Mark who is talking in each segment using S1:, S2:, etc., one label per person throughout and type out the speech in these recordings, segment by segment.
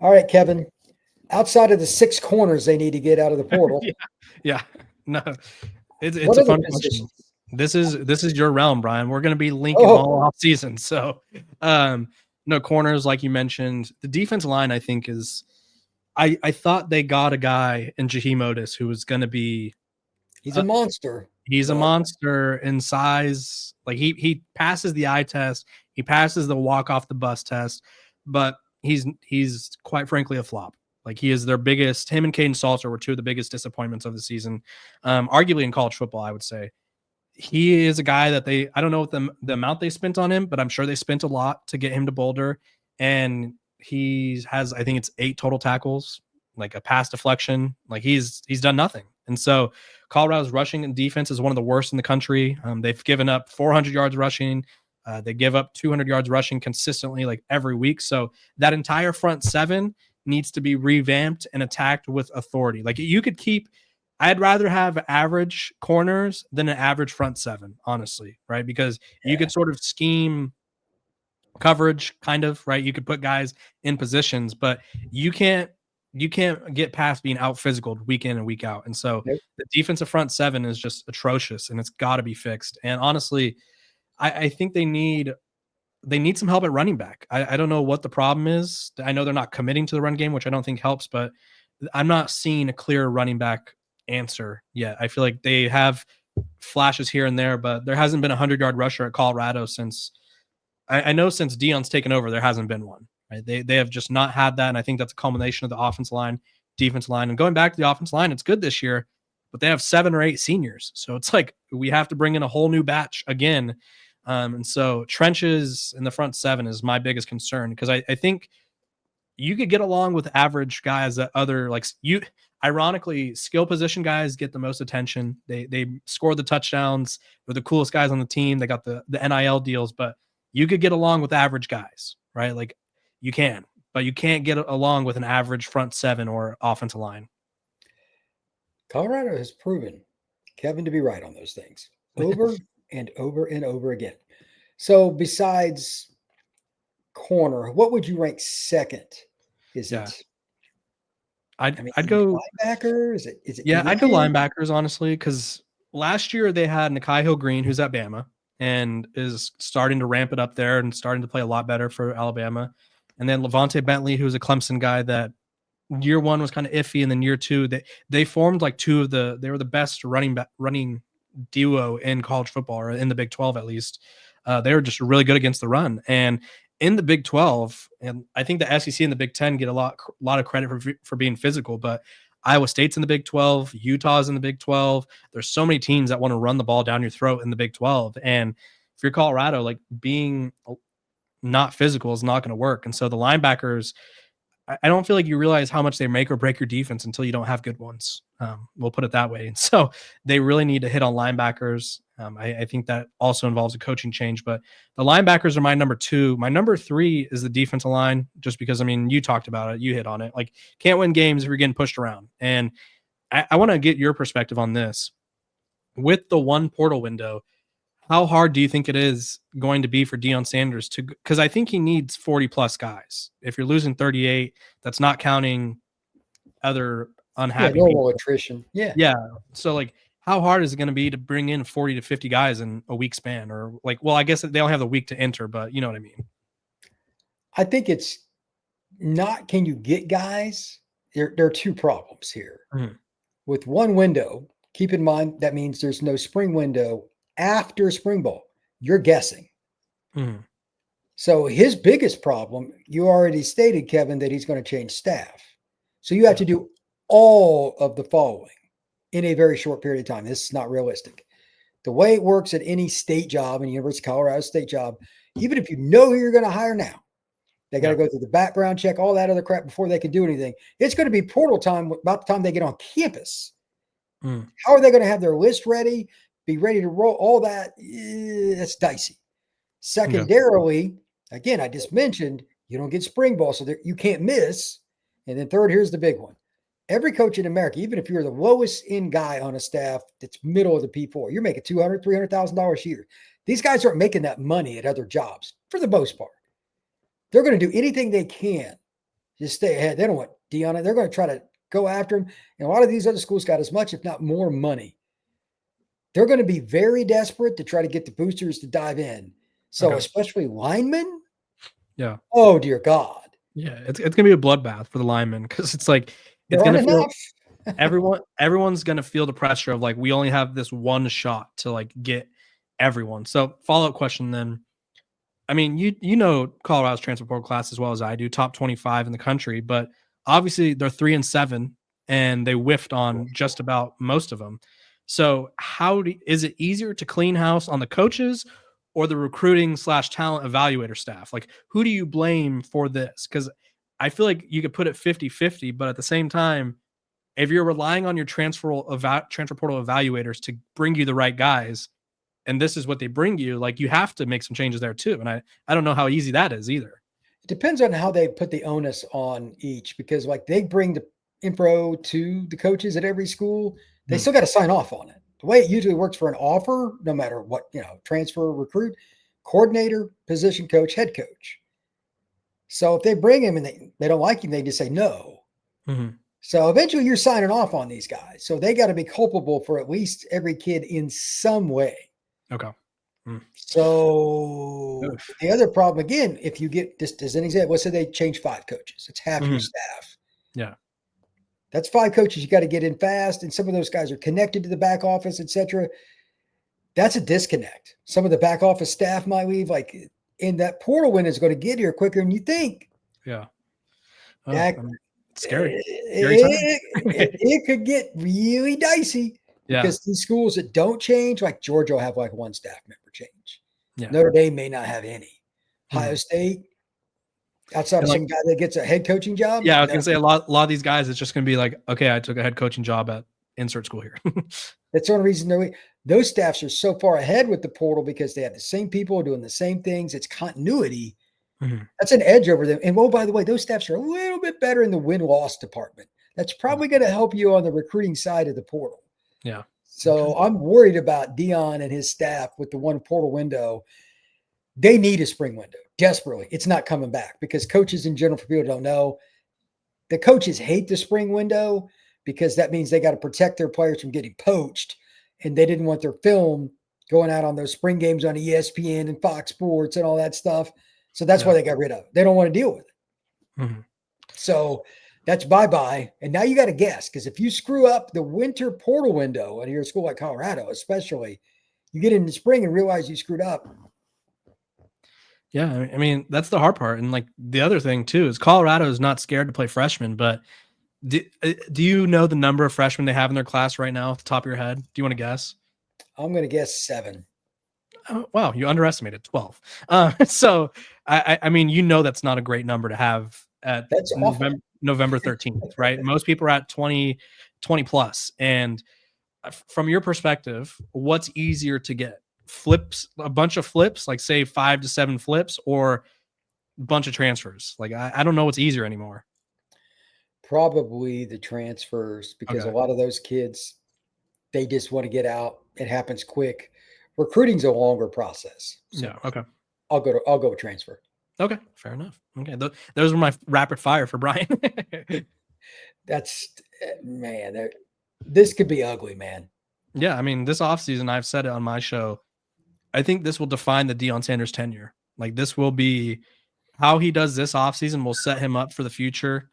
S1: All right, Kevin. Outside of the 6 corners they need to get out of the portal,
S2: Yeah. Yeah. No, it's
S1: what
S2: a
S1: other
S2: fun question.
S1: positions?
S2: This is your realm, Brian. We're going to be linking
S1: Oh,
S2: all off season. So, no corners, like you mentioned. The defense line, I think, is. I thought they got a guy in Jaheim Otis who was going to be.
S1: he's a
S2: Uh,
S1: monster,
S2: he's a
S1: but
S2: monster in size. Like he passes the eye test. He passes the walk off the bus test, but he's quite frankly a flop. Like he is their biggest. Him and Caden Salter were two of the biggest disappointments of the season, arguably in college football. I would say he is a guy that I don't know what the amount they spent on him, but I'm sure they spent a lot to get him to Boulder. And he has, I think it's 8 total tackles, like a pass deflection. Like he's done nothing. And so Colorado's rushing and defense is one of the worst in the country. They've given up 400 yards rushing. They give up 200 yards rushing consistently, like every week. So that entire front seven needs to be revamped and attacked with authority. Like you could keep I'd rather have average corners than an average front seven, honestly, right? Because you
S1: yeah.
S2: could sort of scheme coverage, kind of, right? You could put guys in positions, but you can't get past being out physical week in and week out. And so
S1: Nope.
S2: the defensive front seven is just atrocious and it's got to be fixed. And honestly, I think they need some help at running back. I don't know what the problem is. I know they're not committing to the run game, which I don't think helps, but I'm not seeing a clear running back answer yet. I feel like they have flashes here and there, but there hasn't been a 100-yard rusher at Colorado since I know since Deion's taken over, there hasn't been one. Right? They have just not had that, and I think that's a culmination of the offensive line, defense line, and going back to the offensive line. It's good this year, but they have 7 or 8 seniors, so it's like we have to bring in a whole new batch again. And so trenches in the front seven is my biggest concern because I think you could get along with average guys that other like you ironically skill position guys get the most attention. They score the touchdowns. They're the coolest guys on the team. They got the NIL deals, but you could get along with average guys, right? Like you can, but you can't get along with an average front seven or offensive line.
S1: Colorado has proven Kevin to be right on those things over and over and over again. So besides corner, what would you rank second? Is
S2: Yeah.
S1: it?
S2: I'd
S1: I mean,
S2: I'd go
S1: linebacker? Is it
S2: yeah, I'd go
S1: DN?
S2: linebackers honestly because last year they had Nikhai Hill-Green, who's at Bama, and is starting to ramp it up there and starting to play a lot better for Alabama. And then Levante Bentley, who's a Clemson guy that year one was kind of iffy, and then year two they formed like they were the best running duo in college football or in the Big 12 at least. They were just really good against the run, and in the Big 12, and I think the SEC and the Big 10 get a lot of credit for being physical, but Iowa State's in the Big 12, Utah's in the Big 12. There's so many teams that want to run the ball down your throat in the Big 12, and if you're Colorado, like being not physical is not going to work. And so the linebackers, I don't feel like you realize how much they make or break your defense until you don't have good ones. We'll put it that way. And so they really need to hit on linebackers. I think that also involves a coaching change, but the linebackers are my number 2. My number 3 is the defensive line, just because, I mean, you talked about it, you hit on it. Like, can't win games if you're getting pushed around. And I want to get your perspective on this. With the one portal window, how hard do you think it is going to be for Deion Sanders to, because I think he needs 40 plus guys. If you're losing 38, that's not counting other
S1: Yeah,
S2: unhappy
S1: normal
S2: people.
S1: attrition. Yeah.
S2: Yeah. So like, how hard is it going to be to bring in 40 to 50 guys in a week span? Or like, well, I guess they don't have the week to enter, but you know what I mean?
S1: I think it's not can you get guys? There are 2 problems here.
S2: Mhm.
S1: With one window, keep in mind that means there's no spring window after spring ball. You're guessing.
S2: Mhm.
S1: So his biggest problem, you already stated, Kevin, that he's going to change staff. So you have
S2: Yeah.
S1: to do all of the following in a very short period of time. This is not realistic. The way it works at any state job, any University of Colorado state job, even if you know who you're going to hire now, they got to
S2: Yeah.
S1: go through the background check, all that other crap before they can do anything. It's going to be portal time about the time they get on campus.
S2: Mhm.
S1: How are they going to have their list ready, be ready to roll? All that, that's dicey.
S2: Okay.
S1: Secondarily, again, I just mentioned you don't get spring ball, so you can't miss. And then third, here's the big one. Every coach in America, even if you're the lowest end guy on a staff that's middle of the P4, you're making $200,000, $300,000 a year. These guys aren't making that money at other jobs for the most part. They're going to do anything they can just stay ahead. They don't want Deion. They're going to try to go after him. And a lot of these other schools got as much, if not more, money. They're going to be very desperate to try to get the boosters to dive in. So, especially linemen.
S2: Yeah.
S1: Oh, dear God.
S2: Yeah. It's going to be a bloodbath for the linemen because it's like, it's
S1: There
S2: going
S1: aren't
S2: to feel
S1: enough.
S2: everyone's going to feel the pressure of like, we only have this one shot to like get everyone. So follow-up question then. I mean, you know Colorado's transfer portal class as well as I do, top 25 in the country, but obviously they're 3-7 and they whiffed on just about most of them. So is it easier to clean house on the coaches or the recruiting / talent evaluator staff? Like, who do you blame for this? Because I feel like you could put it 50-50, but at the same time, if you're relying on your transfer portal evaluators to bring you the right guys, and this is what they bring you, like you have to make some changes there too. And I don't know how easy that is either.
S1: It depends on how they put the onus on each, because like they bring the info to the coaches at every school. They still got to sign off on it. The way it usually works for an offer, no matter what, transfer, recruit, coordinator, position coach, head coach. So if they bring him and they don't like him, they just say no.
S2: Mm-hmm.
S1: So eventually you're signing off on these guys. So they got to be culpable for at least every kid in some way.
S2: Okay.
S1: So the other problem, again, if you get just as an example, let's say they change 5 coaches, it's half your staff.
S2: Yeah.
S1: That's 5 coaches you got to get in fast. And some of those guys are connected to the back office, etc. That's a disconnect. Some of the back office staff might leave, like, and that portal window is going to get here quicker than you think.
S2: Yeah.
S1: It's
S2: scary.
S1: It could get really dicey because these schools that don't change, like Georgia will have like 1 staff member change.
S2: Yeah.
S1: Notre Dame may not have any. Ohio State, outside of some guy that gets a head coaching job.
S2: Yeah, I was going to say a lot of these guys, it's just going to be like, okay, I took a head coaching job at insert school here.
S1: That's the only reason those staffs are so far ahead with the portal, because they have the same people doing the same things. It's continuity. That's an edge over them. And by the way, those staffs are a little bit better in the win-loss department. That's probably going to help you on the recruiting side of the portal.
S2: Yeah.
S1: So I'm worried about Deion and his staff with the one portal window. They need a spring window desperately. It's not coming back because coaches in general, for people who don't know, the coaches hate the spring window because that means they got to protect their players from getting poached. And they didn't want their film going out on those spring games on ESPN and Fox Sports and all that stuff. So that's why they got rid of it. They don't want to deal with it. So that's bye-bye. And now you got to guess, because if you screw up the winter portal window at your school like Colorado, especially, you get into spring and realize you screwed up.
S2: Yeah, I mean, that's the hard part. And like the other thing too is Colorado is not scared to play freshmen, but do you know the number of freshmen they have in their class right now off the top of your head? Do you want to guess?
S1: I'm going to guess 7.
S2: Oh, wow, you underestimated 12. So I mean, that's not a great number to have at November 13th, right? Most people are at 20 plus. And from your perspective, what's easier to get? A bunch of flips, like say 5 to 7 flips, or a bunch of transfers? Like I don't know what's easier anymore.
S1: Probably the transfers, because a lot of those kids, they just want to get out. It happens quick. Recruiting's a longer process. So
S2: yeah. Okay.
S1: I'll go with transfer.
S2: Okay. Fair enough. Okay. Those were my rapid fire for Brian.
S1: That's, man, this could be ugly, man.
S2: Yeah. I mean, this offseason, I've said it on my show, I think this will define the Deion Sanders tenure. Like this will be how he does this offseason will set him up for the future.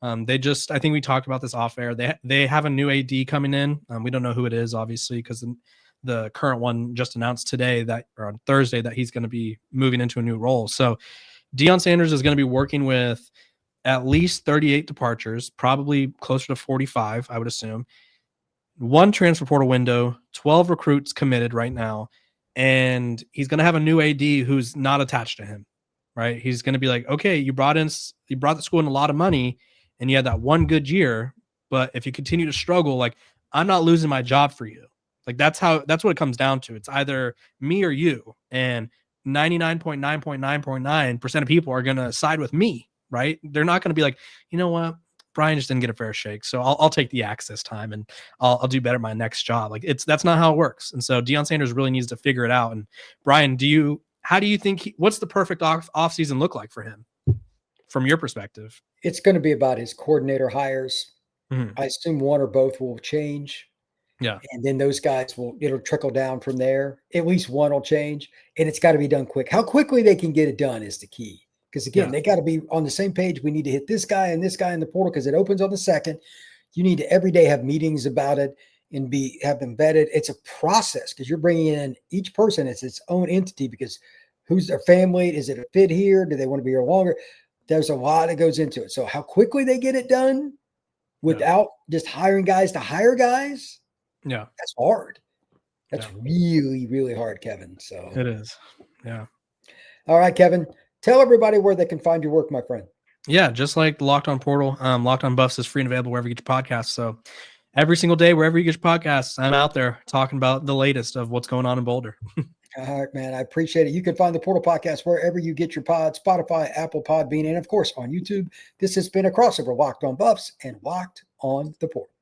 S2: I think we talked about this off air. They have a new AD coming in. We don't know who it is, obviously, because the current one just announced today or on Thursday that he's going to be moving into a new role. So Deion Sanders is going to be working with at least 38 departures, probably closer to 45, I would assume. 1 transfer portal window, 12 recruits committed right now. And he's going to have a new AD who's not attached to him, right? He's going to be like, okay, you brought the school in a lot of money and you had that one good year, but if you continue to struggle, like I'm not losing my job for you. Like that's what it comes down to. It's either me or you, and 99.9.9.9% of people are going to side with me, right? They're not going to be like, you know what? Brian just didn't get a fair shake. So I'll take the axe this time and I'll do better at my next job. Like that's not how it works. And so Deion Sanders really needs to figure it out. And Brian, how do you think what's the perfect off season look like for him? from your perspective?
S1: It's going to be about his coordinator hires.
S2: Mhm.
S1: I assume one or both will change.
S2: Yeah.
S1: And then those guys it'll trickle down from there. At least one will change. And it's got to be done quick. How quickly they can get it done is the key. Because again,
S2: Yeah.
S1: they got to be on the same page. We need to hit this guy in the portal because it opens on the 2nd. You need to every day have meetings about it and have them vetted. It's a process because you're bringing in each person as its own entity because who's their family? Is it a fit here? Do they want to be here longer? There's a lot that goes into it. So how quickly they get it done without just hiring guys to hire guys,
S2: Yeah.
S1: that's hard. That's
S2: Yeah.
S1: really, really hard, Kevin. So
S2: It is. Yeah.
S1: all right, Kevin, tell everybody where they can find your work, my friend.
S2: Yeah, just like the Locked On Portal, Locked On Buffs is free and available wherever you get your podcasts. So every single day, wherever you get your podcasts, I'm out there talking about the latest of what's going on in Boulder.
S1: All right, man. I appreciate it. You can find the Portal Podcast wherever you get your pod, Spotify, Apple Podbean, and of course on YouTube. This has been a crossover, Locked On Buffs and Locked On the Portal.